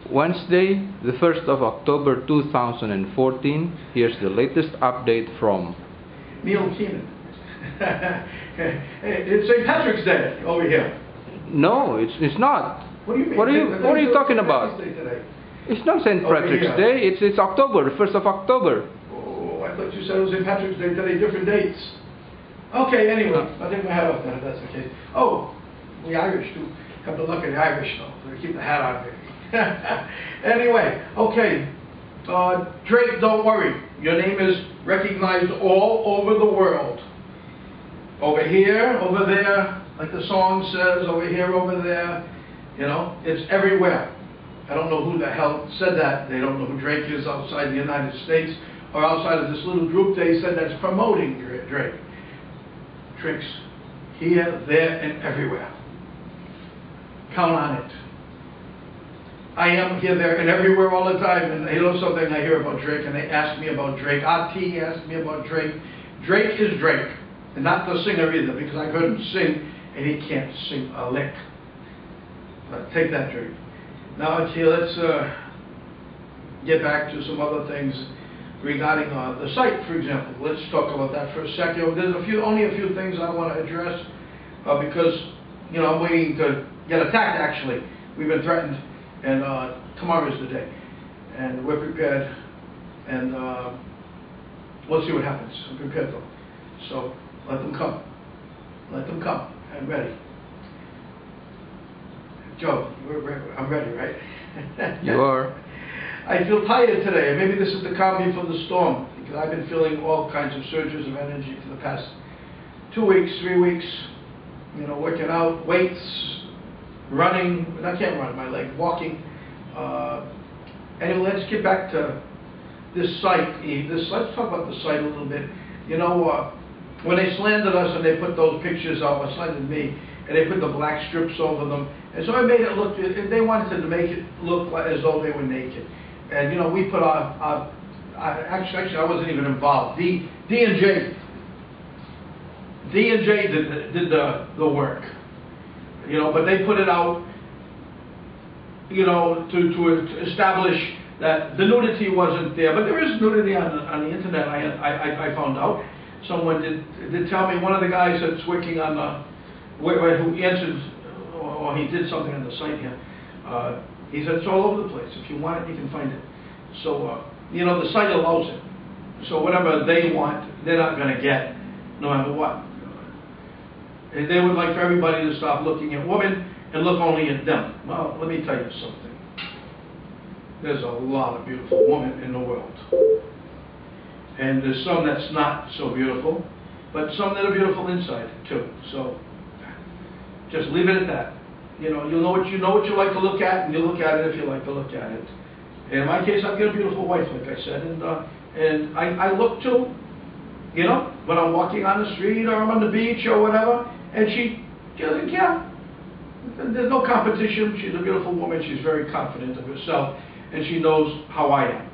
Wednesday, the 1st of October 2014. Here's the latest update from Neil Keenan. It's St. Patrick's Day over here. No, it's not. What do you mean? What are you talking about? It's not St. Patrick's Day. It's October, the 1st of October. Oh, I thought you said it was St. Patrick's Day today, different dates. Okay, anyway, I'll take my hat off then if that's the case. Oh, the Irish do have the luck of the Irish though. They keep the hat on there. Anyway, okay. Drake, don't worry. Your name is recognized all over the world. Over here, over there, like the song says, over here, over there. You know, it's everywhere. I don't know who the hell said that. They don't know who Drake is outside the United States or outside of this little group they said that's promoting Drake. Drake's here, there, and everywhere. Count on it. I am here, there, and everywhere all the time. And you know something, I hear about Drake, and they ask me about Drake. RT asked me about Drake. Drake is Drake, and not the singer either, because I've heard him sing, and he can't sing a lick. Take that, Drake. Now, okay, let's get back to some other things regarding the site, for example. Let's talk about that for a second. There's only a few things I want to address because, you know, I'm waiting to get attacked, actually. We've been threatened, and tomorrow is the day. And we're prepared, and we'll see what happens. I'm prepared, though. So let them come. Let them come. I'm ready. Joe, I'm ready, right? You are. I feel tired today. Maybe this is the calm me from the storm, because I've been feeling all kinds of surges of energy for the past 2 weeks, 3 weeks. You know, working out, weights, running. I can't run my leg. Walking. Anyway, let's get back to this site. Let's talk about the site a little bit. You know, when they slandered us and they put those pictures up, or slandered me, and they put the black strips over them, and so I made it look. They wanted to make it look like, as though they were naked. And you know, we put actually I wasn't even involved. D&J did the work, you know, but they put it out, you know, to establish that the nudity wasn't there. But there is nudity on the internet. I found out. Someone did tell me, one of the guys that's working on who answered, or he did something on the site here. He said it's all over the place. If you want it, you can find it. So, you know, the site allows it. So whatever they want, they're not going to get, no matter what. And they would like for everybody to stop looking at women and look only at them. Well, let me tell you something. There's a lot of beautiful women in the world. And there's some that's not so beautiful, but some that are beautiful inside, too. So, just leave it at that. You know, you know what you like to look at, and you look at it if you like to look at it. And in my case, I've got a beautiful wife, like I said, and I look too, you know, when I'm walking on the street or I'm on the beach or whatever, and she doesn't care. There's no competition. She's a beautiful woman. She's very confident of herself, and she knows how I am.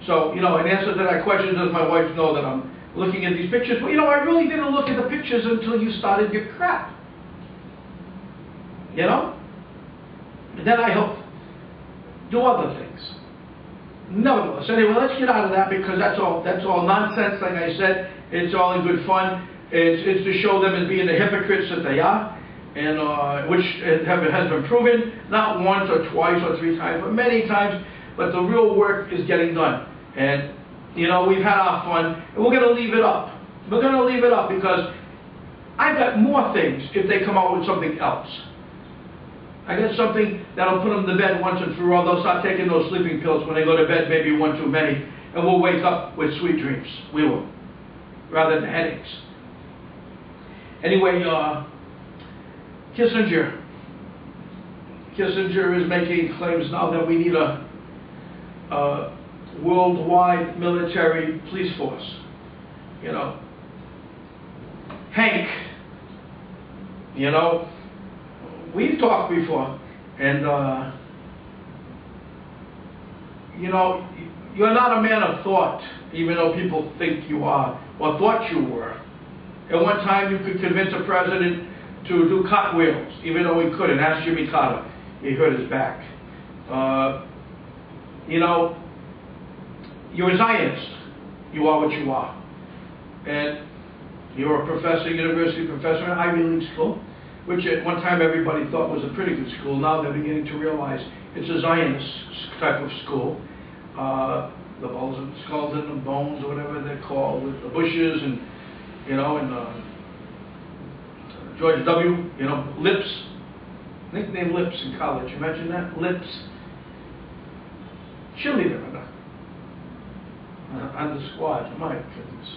So, you know, in answer to that question, does my wife know that I'm looking at these pictures? Well, you know, I really didn't look at the pictures until you started your crap. You know? And then I helped do other things. Nevertheless, anyway, let's get out of that, because that's all nonsense. Like I said, it's all in good fun. It's to show them as being the hypocrites that they are, and which has been proven not once or twice or 3 times, but many times. But the real work is getting done, and you know, we've had our fun, and we're going to leave it up. We're going to leave it up because I've got more things if they come out with something else. I got something that'll put them to bed once and for all. They'll start taking those sleeping pills when they go to bed, maybe one too many, and we'll wake up with sweet dreams. We will, rather than headaches. Anyway, Kissinger is making claims now that we need a worldwide military police force. You know, Hank, you know, we've talked before, and you know, you're not a man of thought, even though people think you are, or thought you were. At one time, you could convince a president to do cartwheels, even though he couldn't. Ask Jimmy Carter. He hurt his back. you know, you're a Zionist. You are what you are. And you're a professor, university professor in Ivy League school, which at one time everybody thought was a pretty good school. Now they're beginning to realize it's a Zionist type of school. The balls and skulls and the bones, or whatever they're called, with the bushes and, you know, and George W., you know, Lips. Nickname Lips in college. Imagine that? Lips. Cheerleader on the squad. My goodness.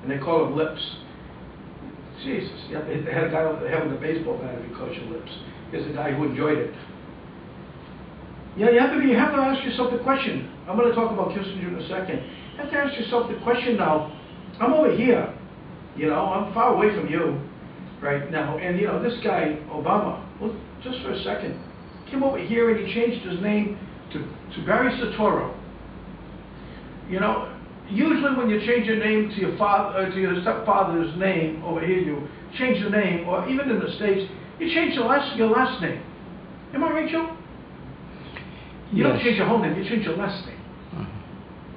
And they call him Lips. Jesus. Yeah, they had a guy with a baseball bat who calls you Lips. Here's a guy who enjoyed it. Yeah, you have to ask yourself the question. I'm going to talk about Kissinger in a second. You have to ask yourself the question now. I'm over here. You know, I'm far away from you right now. And, you know, this guy, Obama, well, just for a second, came over here and he changed his name to Barry Soetoro. You know, usually when you change your name to your father, to your stepfather's name over here, you change the name, or even in the States, you change your last name. Am I right, Joe? You don't change your whole name, you change your last name.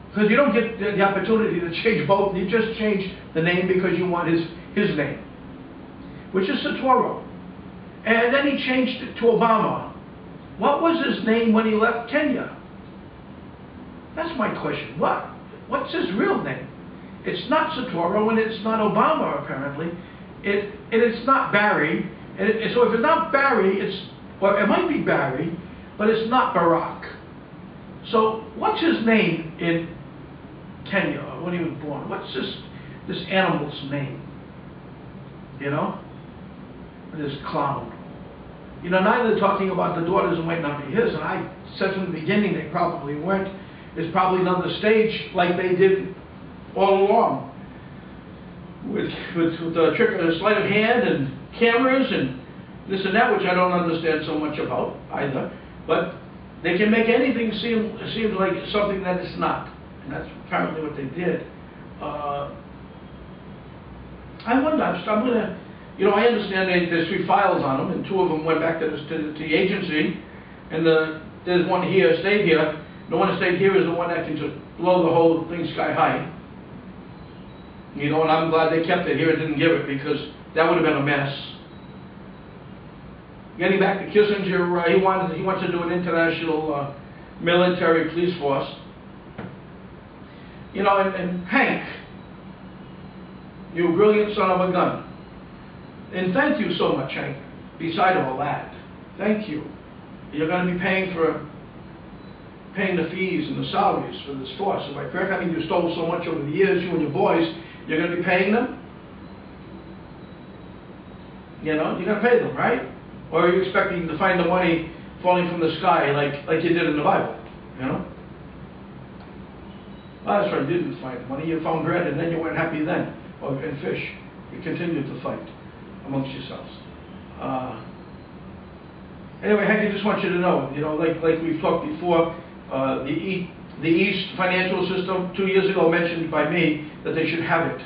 Because you don't get the opportunity to change both. You just change the name because you want his name, which is Soetoro. And then he changed it to Obama. What was his name when he left Kenya? That's my question. What's his real name? It's not Soetoro and it's not Obama, apparently. And it's not Barry. So if it's not Barry, well, it might be Barry, but it's not Barack. So what's his name in Kenya when he was born? What's this animal's name? You know? This clown. You know, now they're talking about the daughters might not be his, and I said from the beginning they probably weren't. There's probably another stage like they did all along, with a trick of a sleight of hand and cameras and this and that, which I don't understand so much about either. But they can make anything seem like something that it's not, and that's apparently what they did. I wonder. I'm gonna. You know, I understand there's 3 files on them, and 2 of them went back to the agency, and there's one here, stayed here. The one that stayed here is the one that can just blow the whole thing sky high. You know, and I'm glad they kept it here and didn't give it, because that would have been a mess. Getting back to Kissinger, he wants to do an international military police force. You know, and Hank, you brilliant son of a gun. And thank you so much, Hank, beside all that. Thank you. You're going to be paying the fees and the salaries for this force. Am I correct? I mean, you stole so much over the years, you and your boys, you're going to be paying them? You know, you're going to pay them, right? Or are you expecting to find the money falling from the sky like you did in the Bible, you know? Well, that's right, you didn't find the money. You found bread and then you weren't happy then, and fish. You continued to fight amongst yourselves. Anyway, Hank, I just want you to know, you know, like we've talked before, the East financial system 2 years ago mentioned by me that they should have it,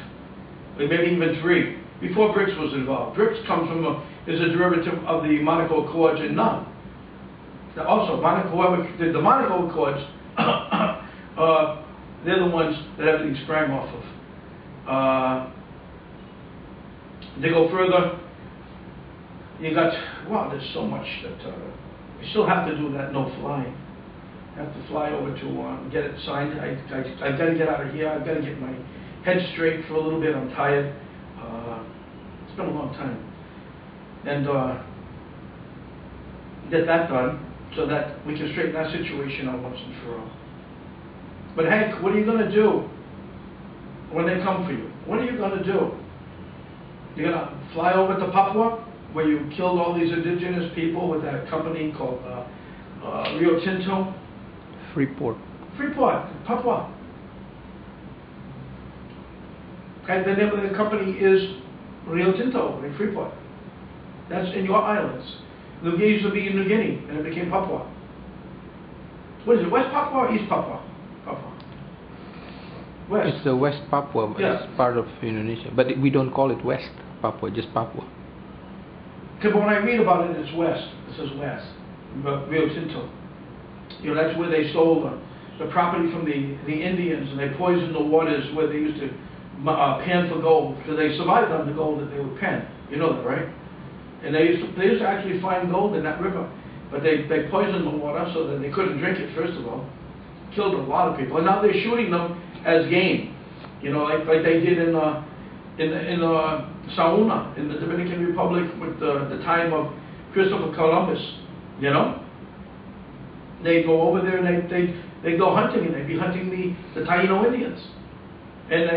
maybe even 3, before BRICS was involved. BRICS comes from is a derivative of the Monaco Accords and none. Also, the Monaco Accords, they're the ones that everything sprang off of. They go further. You got, wow, there's so much that you still have to do that no flying. I have to fly over to get it signed. I got to get out of here. I've got to get my head straight for a little bit. I'm tired. It's been a long time. And get that done so that we can straighten that situation out once and for all. But Hank, what are you going to do when they come for you? What are you going to do? You're going to fly over to Papua, where you killed all these indigenous people with that company called Rio Tinto? Freeport, Papua. And the name of the company is Rio Tinto in Freeport. That's in your islands. New Guinea used to be in New Guinea, and it became Papua. What is it, West Papua or East Papua? Papua. West. It's the West Papua, Yeah. It's part of Indonesia. But we don't call it West Papua, just Papua. Because when I read about it, it's West. It says West. Rio Tinto. You know, that's where they stole the property from the Indians, and they poisoned the waters where they used to pan for gold, because they survived on the gold that they would pan. You know that, right? And they used to actually find gold in that river, but they poisoned the water so that they couldn't drink it. First of all, killed a lot of people, and now they're shooting them as game. You know, like they did in Sauna in the Dominican Republic with the time of Christopher Columbus. You know, they go over there and they go hunting, and they'd be hunting the Taino Indians, and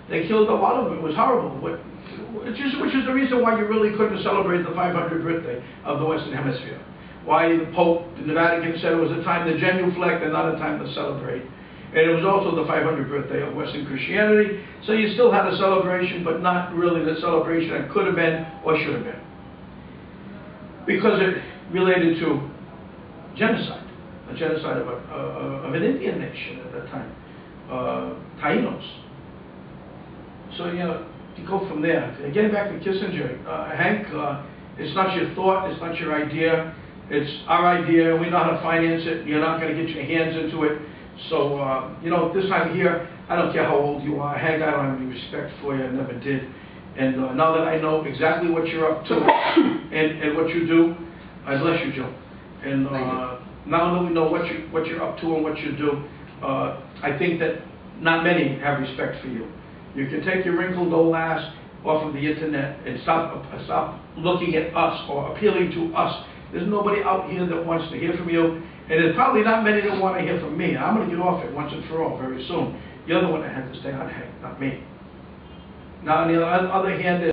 they killed a lot of them. It was horrible. Which is the reason why you really couldn't celebrate the 500th birthday of the Western Hemisphere. Why the Pope in the Vatican said it was a time to genuflect and not a time to celebrate. And it was also the 500th birthday of Western Christianity, so you still had a celebration, but not really the celebration that could have been or should have been. Because it related to genocide, a genocide of an Indian nation at that time, Tainos. So, you know, to go from there. Getting back to Kissinger, Hank, it's not your thought, it's not your idea, it's our idea, we know how to finance it, you're not going to get your hands into it. So, you know, this time here, I don't care how old you are, Hank, I don't have any respect for you, I never did. And now that I know exactly what you're up to and what you do, I bless you, Joe. And now that we know what you're up to and what you do, I think that not many have respect for you. You can take your wrinkled old ass off of the internet and stop looking at us or appealing to us. There's nobody out here that wants to hear from you, and there's probably not many that want to hear from me. I'm going to get off it once and for all very soon. You're the one that had to stay on, Hank, not me. Now, on the other hand,